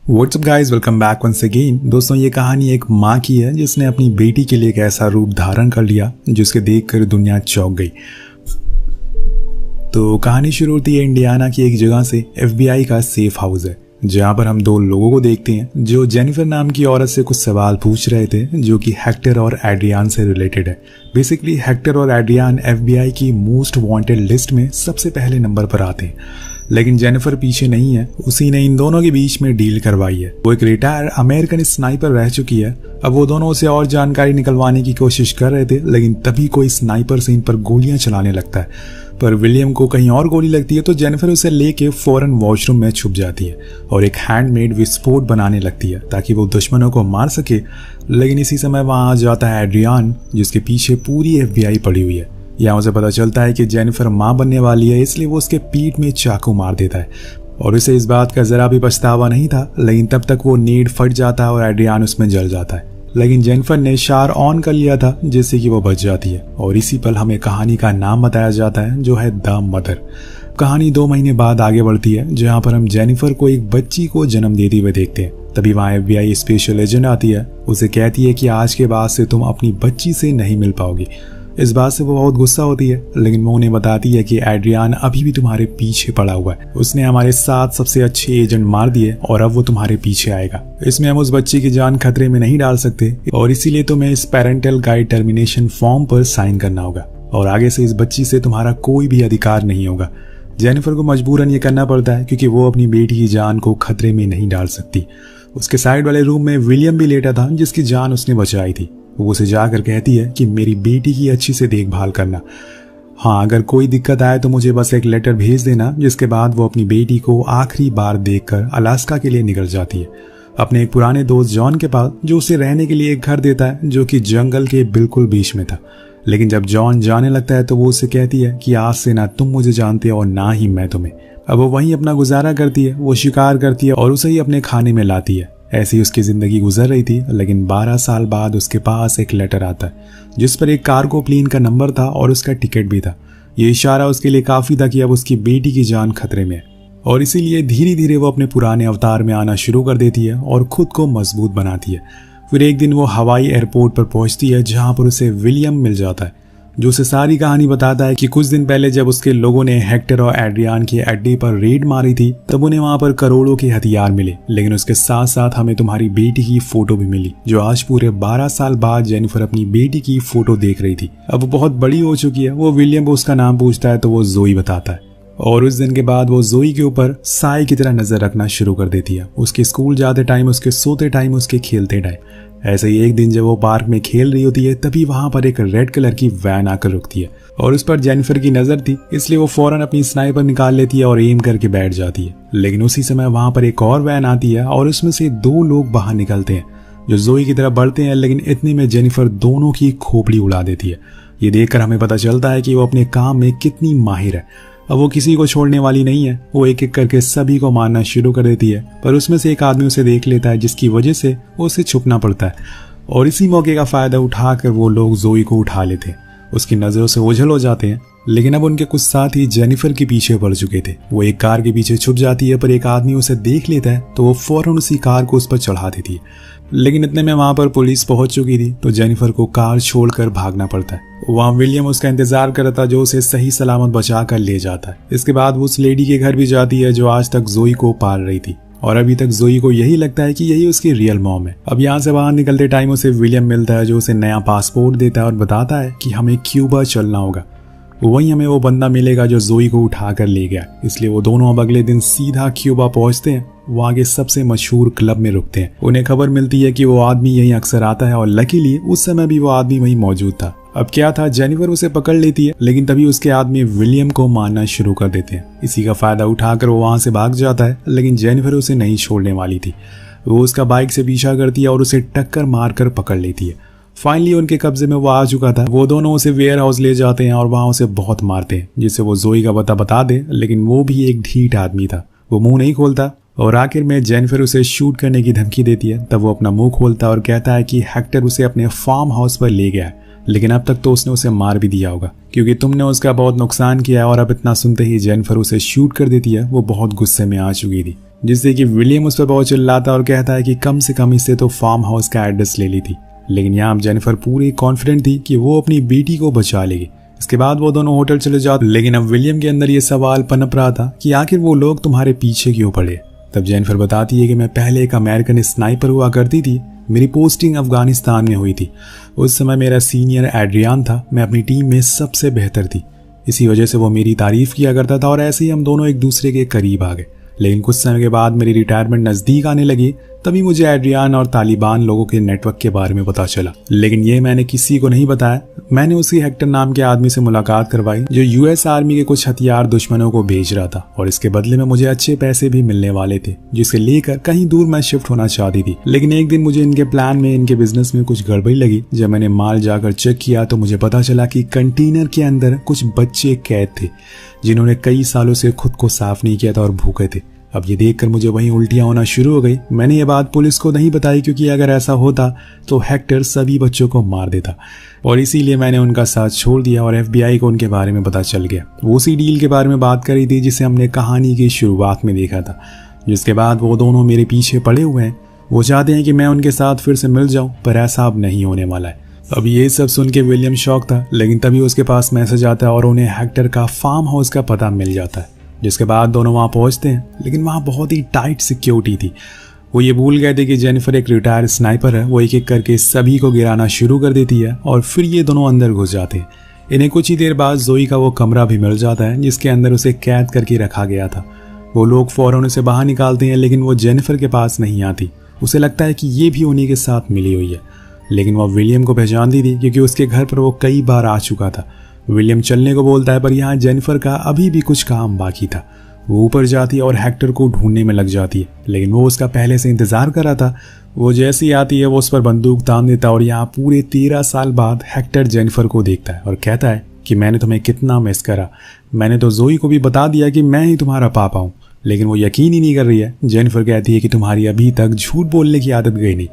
WhatsApp guys, welcome back once again. दोस्तों, ये कहानी एक माँ की है जिसने अपनी बेटी के लिए एक ऐसा रूप धारण कर लिया जिसके देखकर दुनिया चौंक गई। तो कहानी शुरू होती है इंडियाना की एक जगह से। FBI का सेफ हाउस है जहाँ पर हम दो लोगों को देखते हैं जो जेनिफर नाम की औरत से कुछ सवाल पूछ रहे थे जो कि हेक्टर और एड्रियान से रिलेटेड है। बेसिकली हेक्टर और एड्रियान FBI की मोस्ट वांटेड लिस्ट में सबसे पहले नंबर पर आते हैं, लेकिन जेनिफर पीछे नहीं है। उसी ने इन दोनों के बीच में डील करवाई है। वो एक रिटायर अमेरिकन स्नाइपर रह चुकी है। अब वो दोनों से और जानकारी निकलवाने की कोशिश कर रहे थे, लेकिन तभी कोई स्नाइपर से इन पर गोलियां चलाने लगता है। पर विलियम को कहीं और गोली लगती है तो जेनिफर उसे लेके फौरन वॉशरूम में छुप जाती है और एक हैंडमेड विस्फोट बनाने लगती है ताकि वो दुश्मनों को मार सके। लेकिन इसी समय वहां आ जाता है एड्रियान, जिसके पीछे पूरी FBI पड़ी हुई है। यहाँ उसे पता चलता है कि जेनिफर माँ बनने वाली है, इसलिए वो उसके पीठ में चाकू मार देता है और उसे इस बात का जरा भी पछतावा नहीं था। लेकिन तब तक वो नीड फट जाता है और एड्रियान उसमें जल जाता है। लेकिन जेनिफर ने शार ऑन कर लिया था जिससे कि वो बच जाती है और इसी पल हमें कहानी का नाम बताया जाता है जो है द मदर। कहानी 2 महीने बाद आगे बढ़ती है जहाँ पर हम जेनिफर को एक बच्ची को जन्म देते हुए देखते हैं। तभी वहाँ FBI स्पेशल एजेंट आती है। उसे कहती है कि आज के बाद से तुम अपनी बच्ची से नहीं मिल पाओगी। इस बात से वो बहुत गुस्सा होती है, लेकिन वो उन्हें बताती है कि एड्रियान अभी भी तुम्हारे पीछे पड़ा हुआ है। उसने हमारे 7 सबसे अच्छे एजेंट मार दिए और अब वो तुम्हारे पीछे आएगा। इसमें हम उस बच्ची की जान खतरे में नहीं डाल सकते और इसीलिए तुम्हें इस पेरेंटल गाइड टर्मिनेशन फॉर्म पर साइन करना होगा और आगे से इस बच्ची से तुम्हारा कोई भी अधिकार नहीं होगा। जेनिफर को मजबूरन ये करना पड़ता है क्योंकि वो अपनी बेटी की जान को खतरे में नहीं डाल सकती। उसके साइड वाले रूम में विलियम भी लेटा था जिसकी जान उसने बचाई थी। वो उसे जाकर कहती है कि मेरी बेटी की अच्छी से देखभाल करना। हाँ, अगर कोई दिक्कत आए तो मुझे बस एक लेटर भेज देना। जिसके बाद वो अपनी बेटी को आखिरी बार देखकर अलास्का के लिए निकल जाती है अपने एक पुराने दोस्त जॉन के पास, जो उसे रहने के लिए एक घर देता है जो कि जंगल के बिल्कुल बीच में था। लेकिन जब जॉन जाने लगता है तो वो उसे कहती है कि आज से ना तुम मुझे जानते और ना ही मैं तुम्हें। अब वो वहीं अपना गुजारा करती है, वो शिकार करती है और उसे ही अपने खाने में लाती है। ऐसी उसकी जिंदगी गुजर रही थी। लेकिन 12 साल बाद उसके पास एक लेटर आता है जिस पर एक कार्गो प्लेन का नंबर था और उसका टिकट भी था। ये इशारा उसके लिए काफी था कि अब उसकी बेटी की जान खतरे में है और इसीलिए धीरे धीरे वो अपने पुराने अवतार में आना शुरू कर देती है और खुद को मजबूत बनाती है। फिर एक दिन वो हवाई एयरपोर्ट पर पहुंचती है जहां पर उसे विलियम मिल जाता है, जो उसे सारी कहानी बताता है कि कुछ दिन पहले जब उसके लोगों ने हेक्टर और एड्रियान के अड्डे पर रेड मारी थी तब उन्हें वहां पर करोड़ों के हथियार मिले। लेकिन उसके साथ साथ हमें तुम्हारी बेटी की फोटो भी मिली, जो आज पूरे 12 साल बाद जेनिफर अपनी बेटी की फोटो देख रही थी। अब वो बहुत बड़ी हो चुकी है। वो विलियम को उसका नाम पूछता है तो वो जोई बताता है और उस दिन के बाद वो जोई के ऊपर साय की तरह नजर रखना शुरू कर देती है। उसके स्कूल जाते टाइम, उसके सोते टाइम, उसके खेलते टाइम। ऐसे ही एक दिन जब वो पार्क में खेल रही होती है तभी वहां पर एक रेड कलर की वैन आकर रुकती है और उस पर जेनिफर की नजर थी, इसलिए वो फौरन अपनी स्नाइपर निकाल लेती है और एम करके बैठ जाती है। लेकिन उसी समय वहां पर एक और वैन आती है और उसमें से 2 लोग बाहर निकलते हैं जो जोई की तरफ बढ़ते हैं। लेकिन इतने में जेनिफर दोनों की खोपड़ी उड़ा देती है। ये देखकर हमें पता चलता है कि वो अपने काम में कितनी माहिर है। अब वो किसी को छोड़ने वाली नहीं है। वो एक एक करके सभी को मारना शुरू कर देती है, पर उसमें से एक आदमी उसे देख लेता है जिसकी वजह से उसे छुपना पड़ता है और इसी मौके का फायदा उठाकर वो लोग जोई को उठा लेते हैं। उसकी नजरों से ओझल हो जाते हैं। लेकिन अब उनके कुछ साथी जेनिफर के पीछे पड़ चुके थे। वो एक कार के पीछे छुप जाती है, पर एक आदमी उसे देख लेता है तो वो फौरन उसी कार को उस पर चढ़ा देती है। लेकिन इतने में वहां पर पुलिस पहुंच चुकी थी तो जेनिफर को कार छोड़कर भागना पड़ता है। वहां विलियम उसका इंतजार कर रहा था जो उसे सही सलामत बचा कर ले जाता है। इसके बाद वो उस लेडी के घर भी जाती है जो आज तक जोई को पाल रही थी और अभी तक जोई को यही लगता है कि यही उसकी रियल मॉम है। अब यहाँ से बाहर निकलते टाइम उसे विलियम मिलता है जो उसे नया पासपोर्ट देता है और बताता है कि हमें क्यूबा चलना होगा। वहीं हमें वो बंदा मिलेगा जो जोई को उठा कर ले गया। इसलिए वो दोनों अब अगले दिन सीधा क्यूबा पहुंचते हैं। वहां के सबसे मशहूर क्लब में रुकते हैं। उन्हें खबर मिलती है कि वो आदमी यहीं अक्सर आता है और लकीली उस समय भी वो आदमी वहीं मौजूद था। अब क्या था, जेनिफर उसे पकड़ लेती है, लेकिन तभी उसके आदमी विलियम को मारना शुरू कर देते हैं। इसी का फायदा उठाकर वो वहां से भाग जाता है, लेकिन जेनिफर उसे नहीं छोड़ने वाली थी। वो उसका बाइक से पीछा करती है और उसे टक्कर मारकर पकड़ लेती है। फाइनली उनके कब्जे में वो आ चुका था। वो दोनों उसे वेयर हाउस ले जाते हैं और वहां उसे बहुत मारते हैं जिससे वो जोई का पता बता दे। लेकिन वो भी एक ढीठ आदमी था, वो मुंह नहीं खोलता और आखिर में जेनिफर उसे शूट करने की धमकी देती है। तब वो अपना मुंह खोलता है और कहता है कि हेक्टर उसे अपने फार्म हाउस पर ले गया है, लेकिन अब तक तो उसने उसे मार भी दिया होगा क्योंकि तुमने उसका बहुत नुकसान किया है। और अब इतना सुनते ही जेनिफर उसे शूट कर देती है। वो बहुत गुस्से में आ चुकी थी। जिससे कि विलियम उस पर बहुत चिल्लाता और कहता है कि कम से कम इससे तो फार्म हाउस का एड्रेस ले ली थी। लेकिन यहाँ जेनिफर पूरी कॉन्फिडेंट थी कि वो अपनी बेटी को बचा लेगी। इसके बाद वो दोनों होटल चले जाते, लेकिन अब विलियम के अंदर ये सवाल पनप रहा था कि आखिर वो लोग तुम्हारे पीछे क्यों पड़े। तब जेनिफर बताती है कि मैं पहले एक अमेरिकन स्नाइपर हुआ करती थी, मेरी पोस्टिंग अफगानिस्तान में हुई थी। उस समय मेरा सीनियर एड्रियान था, मैं अपनी टीम में सबसे बेहतर थी, इसी वजह से वो मेरी तारीफ किया करता था और ऐसे ही हम दोनों एक दूसरे के करीब आ गए। लेकिन कुछ समय के बाद मेरी रिटायरमेंट नज़दीक आने लगी, तभी मुझे एड्रियान और तालिबान लोगों के नेटवर्क के बारे में पता चला। लेकिन ये मैंने किसी को नहीं बताया। मैंने उसी हेक्टर नाम के आदमी से मुलाकात करवाई जो यूएस आर्मी के कुछ हथियार दुश्मनों को भेज रहा था और इसके बदले में मुझे अच्छे पैसे भी मिलने वाले थे, जिसे लेकर कहीं दूर मैं शिफ्ट होना चाहती थी। लेकिन एक दिन मुझे इनके प्लान में, इनके बिजनेस में कुछ गड़बड़ी लगी। जब मैंने माल जाकर चेक किया तो मुझे पता चला कि कंटेनर के अंदर कुछ बच्चे कैद थे जिन्होंने कई सालों से खुद को साफ नहीं किया था और भूखे थे। अब ये देखकर मुझे वहीं उल्टियां होना शुरू हो गई। मैंने ये बात पुलिस को नहीं बताई क्योंकि अगर ऐसा होता तो हेक्टर सभी बच्चों को मार देता और इसीलिए मैंने उनका साथ छोड़ दिया और एफबीआई को उनके बारे में पता चल गया। वो उसी डील के बारे में बात करी थी जिसे हमने कहानी की शुरुआत में देखा था। जिसके बाद वो दोनों मेरे पीछे पड़े हुए हैं। वो चाहते हैं कि मैं उनके साथ फिर से मिल जाऊं, पर ऐसा अब नहीं होने वाला है। अब ये सब सुन के विलियम शॉक था, लेकिन तभी उसके पास मैसेज आता है और उन्हें हेक्टर का फार्म हाउस का पता मिल जाता है। जिसके बाद दोनों वहां पहुंचते हैं, लेकिन वहां बहुत ही टाइट सिक्योरिटी थी। वो ये भूल गए थे कि जेनिफर एक रिटायर्ड स्नाइपर है। वो एक एक करके सभी को गिराना शुरू कर देती है और फिर ये दोनों अंदर घुस जाते हैं। इन्हें कुछ ही देर बाद जोई का वो कमरा भी मिल जाता है जिसके अंदर उसे कैद करके रखा गया था। वो लोग फौरन उसे बाहर निकालते हैं, लेकिन वो जेनिफर के पास नहीं आती। उसे लगता है कि ये भी उन्हीं के साथ मिली हुई है, लेकिन वह विलियम को पहचानती थी क्योंकि उसके घर पर वो कई बार आ चुका था। विलियम चलने को बोलता है, पर यहाँ जेनिफर का अभी भी कुछ काम बाकी था। वो ऊपर जाती है और हेक्टर को ढूंढने में लग जाती है, लेकिन वो उसका पहले से इंतजार कर रहा था। वो जैसी आती है वो उस पर बंदूक तान देता है और यहाँ पूरे 13 साल बाद हेक्टर जेनिफर को देखता है और कहता है कि मैंने तुम्हें कितना मिस करा। मैंने तो जोई को भी बता दिया कि मैं ही तुम्हारा पापा हूँ, लेकिन वो यकीन ही नहीं कर रही है। जेनिफर कहती है कि तुम्हारी अभी तक झूठ बोलने की आदत गई नहीं।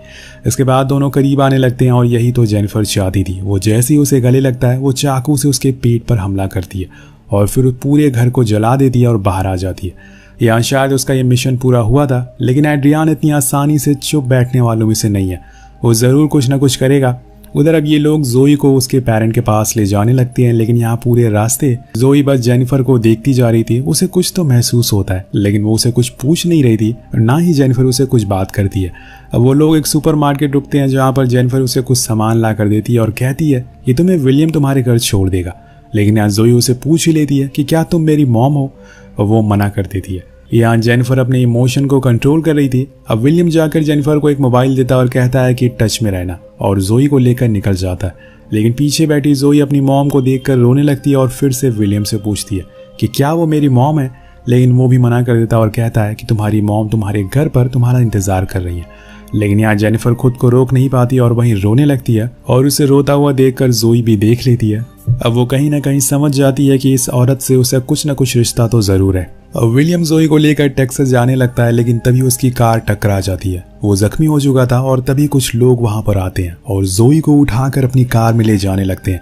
इसके बाद दोनों करीब आने लगते हैं और यही तो जेनिफर चाहती थी। वो जैसे ही उसे गले लगता है वो चाकू से उसके पेट पर हमला करती है और फिर पूरे घर को जला देती है और बाहर आ जाती है। यहाँ शायद उसका ये मिशन पूरा हुआ था, लेकिन एड्रियान इतनी आसानी से चुप बैठने वालों में से नहीं है। वो ज़रूर कुछ ना कुछ करेगा। उधर अब ये लोग जोई को उसके पेरेंट के पास ले जाने लगते हैं, लेकिन यहाँ पूरे रास्ते जोई बस जेनिफर को देखती जा रही थी। उसे कुछ तो महसूस होता है, लेकिन वो उसे कुछ पूछ नहीं रही थी, ना ही जेनिफर उसे कुछ बात करती है। अब वो लोग एक सुपरमार्केट रुकते हैं जहाँ पर जेनिफर उसे कुछ सामान ला कर देती है और कहती है कि तुम्हें विलियम तुम्हारे घर छोड़ देगा। लेकिन यहाँ जोई उसे पूछ ही लेती है कि क्या तुम मेरी मॉम हो, और वो मना कर देती है। यहाँ जेनिफर अपने इमोशन को कंट्रोल कर रही थी। अब विलियम जाकर जेनिफर को एक मोबाइल देता और कहता है कि टच में रहना, और जोई को लेकर निकल जाता है। लेकिन पीछे बैठी जोई अपनी मॉम को देखकर रोने लगती है और फिर से विलियम से पूछती है कि क्या वो मेरी मॉम है, लेकिन वो भी मना कर देता और कहता है कि तुम्हारी मॉम तुम्हारे घर पर तुम्हारा इंतजार कर रही है। लेकिन यहाँ जेनिफर खुद को रोक नहीं पाती और वहीं रोने लगती है और उसे रोता हुआ देखकर जोई भी देख लेती है। अब वो कहीं ना कहीं समझ जाती है कि इस औरत से उसे कुछ न कुछ रिश्ता तो जरूर है। अब विलियम जोई को लेकर टेक्सास जाने लगता है, लेकिन तभी उसकी कार टकरा जाती है। वो जख्मी हो चुका था और तभी कुछ लोग वहां पर आते हैं और जोई को उठाकर अपनी कार में ले जाने लगते हैं।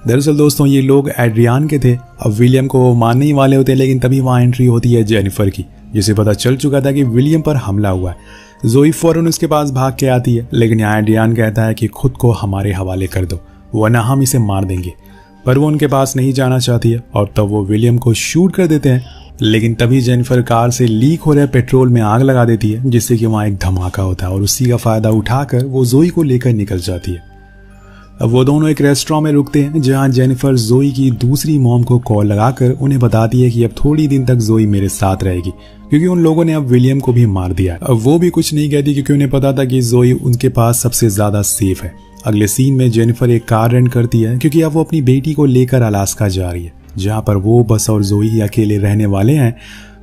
दरअसल दोस्तों ये लोग एड्रियान के थे। अब विलियम को मारने ही वाले होते हैं, लेकिन तभी वहां एंट्री होती है जेनिफर की, जिसे पता चल चुका था कि विलियम पर हमला हुआ है। जोई फौरन उसके पास भाग के आती है, लेकिन यहाँ एड्रियान कहता है कि खुद को हमारे हवाले कर दो वरना हम इसे मार देंगे। पर वो उनके पास नहीं जाना चाहती है और तब वो विलियम को शूट कर देते हैं। लेकिन तभी जेनिफर कार से लीक हो रहे पेट्रोल में आग लगा देती है, जिससे कि वहाँ एक धमाका होता है और उसी का फायदा उठाकर वो जोई को लेकर निकल जाती है। अब वो दोनों एक रेस्टोरेंट में रुकते हैं जहाँ जेनिफर जोई की दूसरी मॉम को कॉल लगाकर उन्हें बताती है कि अब थोड़ी दिन तक जोई मेरे साथ रहेगी, क्योंकि उन लोगों ने अब विलियम को भी मार दिया। अब वो भी कुछ नहीं कहती क्योंकि उन्हें पता था कि जोई उनके पास सबसे ज्यादा सेफ है। अगले सीन में जेनिफर एक कार रेंट करती है क्योंकि अब वो अपनी बेटी को लेकर अलास्का जा रही है, जहाँ पर वो बस और जोई ही अकेले रहने वाले हैं।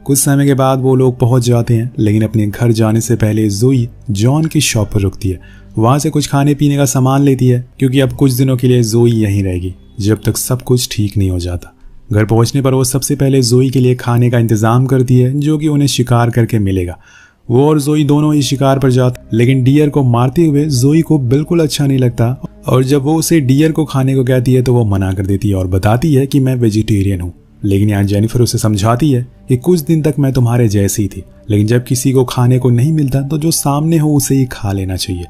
कुछ समय के बाद वो लोग पहुंच जाते हैं, लेकिन अपने घर जाने से पहले जोई जॉन की शॉप पर रुकती है। वहां से कुछ खाने पीने का सामान लेती है क्योंकि अब कुछ दिनों के लिए जोई यहीं रहेगी जब तक सब कुछ ठीक नहीं हो जाता। घर पहुंचने पर वो सबसे पहले जोई के लिए खाने का इंतजाम करती है जो कि उन्हें शिकार करके मिलेगा। वो और जोई दोनों ही शिकार पर जाते, लेकिन डियर को मारते हुए जोई को बिल्कुल अच्छा नहीं लगता और जब वो उसे डियर को खाने को कहती है तो वो मना कर देती है और बताती है कि मैं वेजिटेरियन हूँ। लेकिन यहाँ जेनिफर उसे समझाती है कि कुछ दिन तक मैं तुम्हारे जैसी थी, लेकिन जब किसी को खाने को नहीं मिलता तो जो सामने हो उसे ही खा लेना चाहिए।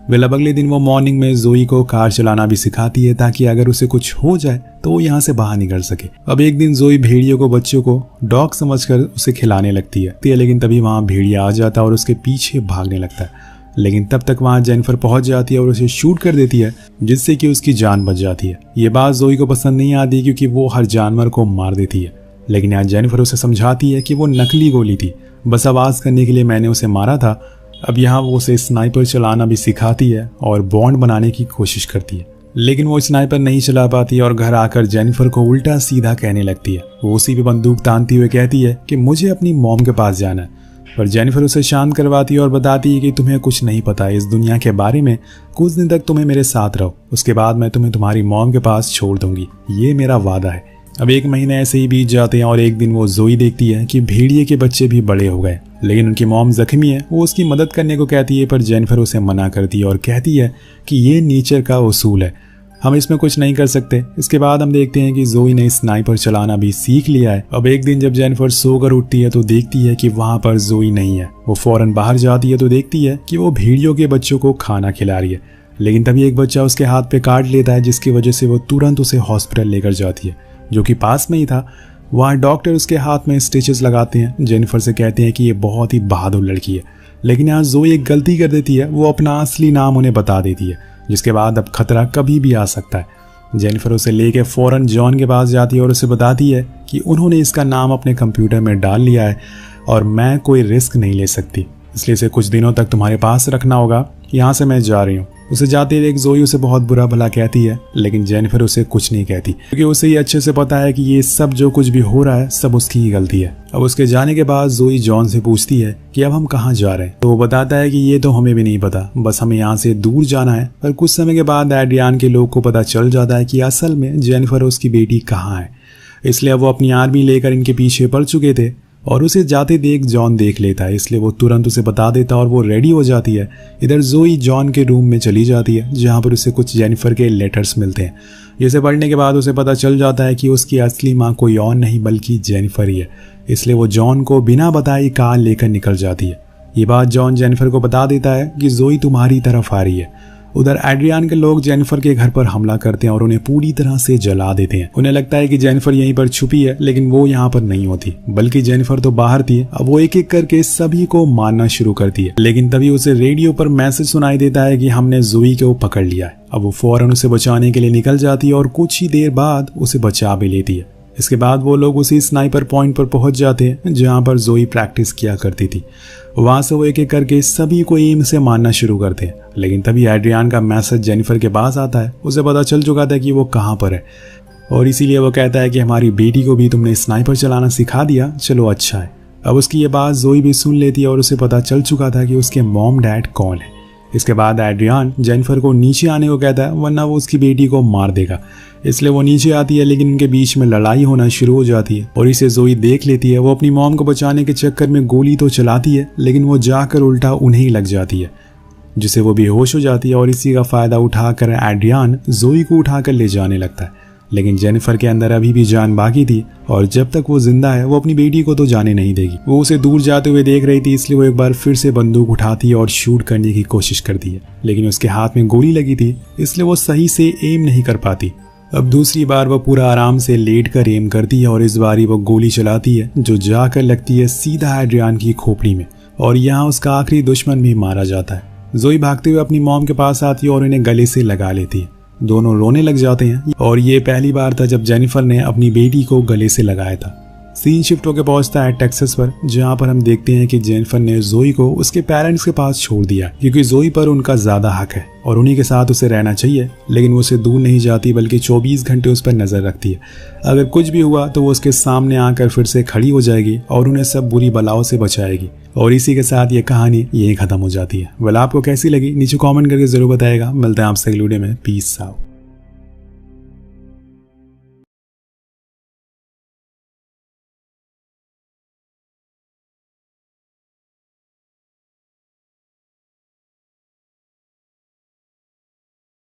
वेल अब अगले दिन वो मॉर्निंग में जोई को कार चलाना भी सिखाती है ताकि अगर उसे कुछ हो जाए तो वो यहाँ से बाहर निकल सके। अब एक दिन जोई भेड़ियों को बच्चों को डॉग समझकर उसे खिलाने लगती है, लेकिन तभी वहाँ भेड़िया आ जाता है और उसके पीछे भागने लगता है। लेकिन तब तक वहाँ जेनिफर पहुंच जाती है और उसे शूट कर देती है, जिससे कि उसकी जान बच जाती है। ये बात जोई को पसंद नहीं आती क्योंकि वो हर जानवर को मार देती है, लेकिन यहाँ जेनिफर उसे समझाती है कि वो नकली गोली थी, बस आवाज करने के लिए मैंने उसे मारा था। अब यहाँ वो उसे स्नाइपर चलाना भी सिखाती है और बॉन्ड बनाने की कोशिश करती है, लेकिन वो स्नाइपर नहीं चला पाती और घर आकर जेनिफर को उल्टा सीधा कहने लगती है। वो उसी पे बंदूक तानती हुए कहती है कि मुझे अपनी मॉम के पास जाना है, पर जेनिफर उसे शांत करवाती है और बताती है कि तुम्हें कुछ नहीं पता इस दुनिया के बारे में, कुछ दिन तक तुम्हें मेरे साथ रहो, उसके बाद मैं तुम्हें तुम्हारी मॉम के पास छोड़ दूंगी, ये मेरा वादा है। अब 1 महीने ऐसे ही बीत जाते हैं और एक दिन वो जोई देखती है कि भेड़िए के बच्चे भी बड़े हो गए, लेकिन उनकी मॉम जख्मी है। वो उसकी मदद करने को कहती है, पर जेनिफर उसे मना करती है और कहती है कि ये नेचर का उसूल है, हम इसमें कुछ नहीं कर सकते। इसके बाद हम देखते हैं कि जोई ने स्नाइपर चलाना भी सीख लिया है। अब एक दिन जब जेनिफर सोकर उठती है तो देखती है कि वहां पर जोई नहीं है। वो फौरन बाहर जाती है तो देखती है कि वो भेड़ियों के बच्चों को खाना खिला रही है, लेकिन तभी एक बच्चा उसके हाथ पे काट लेता है, जिसकी वजह से वो तुरंत उसे हॉस्पिटल लेकर जाती है, जो कि पास में ही था। वहाँ डॉक्टर उसके हाथ में स्टिचेस लगाते हैं। जेनिफर से कहते हैं कि ये बहुत ही बहादुर लड़की है, लेकिन यहाँ जोई एक गलती कर देती है, वो अपना असली नाम उन्हें बता देती है, जिसके बाद अब खतरा कभी भी आ सकता है। जेनिफर उसे लेके फौरन जॉन के पास जाती है और उसे बताती है कि उन्होंने इसका नाम अपने कंप्यूटर में डाल लिया है और मैं कोई रिस्क नहीं ले सकती, इसलिए इसे कुछ दिनों तक तुम्हारे पास रखना होगा, यहाँ से मैं जा रही हूँ। उसे जाते देख जोई उसे बहुत बुरा भला कहती है, लेकिन जेनिफर उसे कुछ नहीं कहती क्योंकि उसे ये अच्छे से पता है कि ये सब जो कुछ भी हो रहा है सब उसकी ही गलती है। अब उसके जाने के बाद जोई जॉन से पूछती है कि अब हम कहाँ जा रहे हैं, तो वो बताता है कि ये तो हमें भी नहीं पता, बस हमें यहाँ से दूर जाना है। पर कुछ समय के बाद एड्रियान के लोग को पता चल जाता है कि असल में जेनिफर उसकी बेटी कहाँ है, इसलिए वो अपनी आर्मी लेकर इनके पीछे पड़ चुके थे और उसे जाते देख जॉन देख लेता है, इसलिए वो तुरंत उसे बता देता है और वो रेडी हो जाती है। इधर जोई जॉन के रूम में चली जाती है, जहाँ पर उसे कुछ जेनिफर के लेटर्स मिलते हैं, जिसे पढ़ने के बाद उसे पता चल जाता है कि उसकी असली माँ कोई और नहीं बल्कि जेनिफर ही है, इसलिए वो जॉन को बिना बताए कार लेकर निकल जाती है। ये बात जॉन जेनिफर को बता देता है कि जोई तुम्हारी तरफ आ रही है। उधर एड्रियान के लोग जेनिफर के घर पर हमला करते हैं और उन्हें पूरी तरह से जला देते हैं। उन्हें लगता है कि जेनिफर यहीं पर छुपी है, लेकिन वो यहाँ पर नहीं होती, बल्कि जेनिफर तो बाहर थी। अब वो एक एक करके सभी को मारना शुरू करती है, लेकिन तभी उसे रेडियो पर मैसेज सुनाई देता है कि हमने जोई को पकड़ लिया है। अब वो फौरन उसे बचाने के लिए निकल जाती है और कुछ ही देर बाद उसे बचा भी लेती है। इसके बाद वो लोग उसी स्नाइपर पॉइंट पर पहुंच जाते हैं जहां पर जोई प्रैक्टिस किया करती थी। वहां से वो एक एक करके सभी को एम से मारना शुरू करते हैं, लेकिन तभी एड्रियान का मैसेज जेनिफर के पास आता है। उसे पता चल चुका था कि वो कहां पर है और इसीलिए वो कहता है कि हमारी बेटी को भी तुमने स्नाइपर चलाना सिखा दिया, चलो अच्छा है। अब उसकी ये बात जोई भी सुन लेती है और उसे पता चल चुका था कि उसके मॉम डैड कौन है। इसके बाद एड्रियान जेनिफर को नीचे आने को कहता है, वरना वो उसकी बेटी को मार देगा, इसलिए वो नीचे आती है, लेकिन उनके बीच में लड़ाई होना शुरू हो जाती है और इसे जोई देख लेती है। वो अपनी मॉम को बचाने के चक्कर में गोली तो चलाती है, लेकिन वो जाकर उल्टा उन्हें ही लग जाती है, जिससे वो बेहोश हो जाती है और इसी का फायदा उठाकर एड्रियान जोई को उठाकर ले जाने लगता है। लेकिन जेनिफर के अंदर अभी भी जान बाकी थी और जब तक वो जिंदा है वो अपनी बेटी को तो जाने नहीं देगी। वो उसे दूर जाते हुए देख रही थी, इसलिए वो एक बार फिर से बंदूक उठाती है और शूट करने की कोशिश करती है, लेकिन उसके हाथ में गोली लगी थी, इसलिए वो सही से एम नहीं कर पाती। अब दूसरी बार वो पूरा आराम से लेट कर एम करती है और इस बार वो गोली चलाती है जो जाकर लगती है सीधा एड्रियान की खोपड़ी में और यहाँ उसका आखिरी दुश्मन भी मारा जाता है। जोई भागते हुए अपनी मॉम के पास आती है और इन्हें गले से लगा लेती है। दोनों रोने लग जाते हैं और ये पहली बार था जब जेनिफर ने अपनी बेटी को गले से लगाया था। सीन शिफ्ट होकर पहुंचता है टेक्सास पर, जहां पर हम देखते हैं कि जेनिफर ने जोई को उसके पेरेंट्स के पास छोड़ दिया क्योंकि जोई पर उनका ज्यादा हक है और उन्हीं के साथ उसे रहना चाहिए, लेकिन वो उसे दूर नहीं जाती बल्कि 24 घंटे उस पर नजर रखती है। अगर कुछ भी हुआ तो वो उसके सामने आकर फिर से खड़ी हो जाएगी और उन्हें सब बुरी बलाओं से बचाएगी। और इसी के साथ ये कहानी यही खत्म हो जाती है। वेल, आपको कैसी लगी नीचे कमेंट करके जरूर बताएगा। मिलते हैं आपसे अगले वीडियो में। Peace out.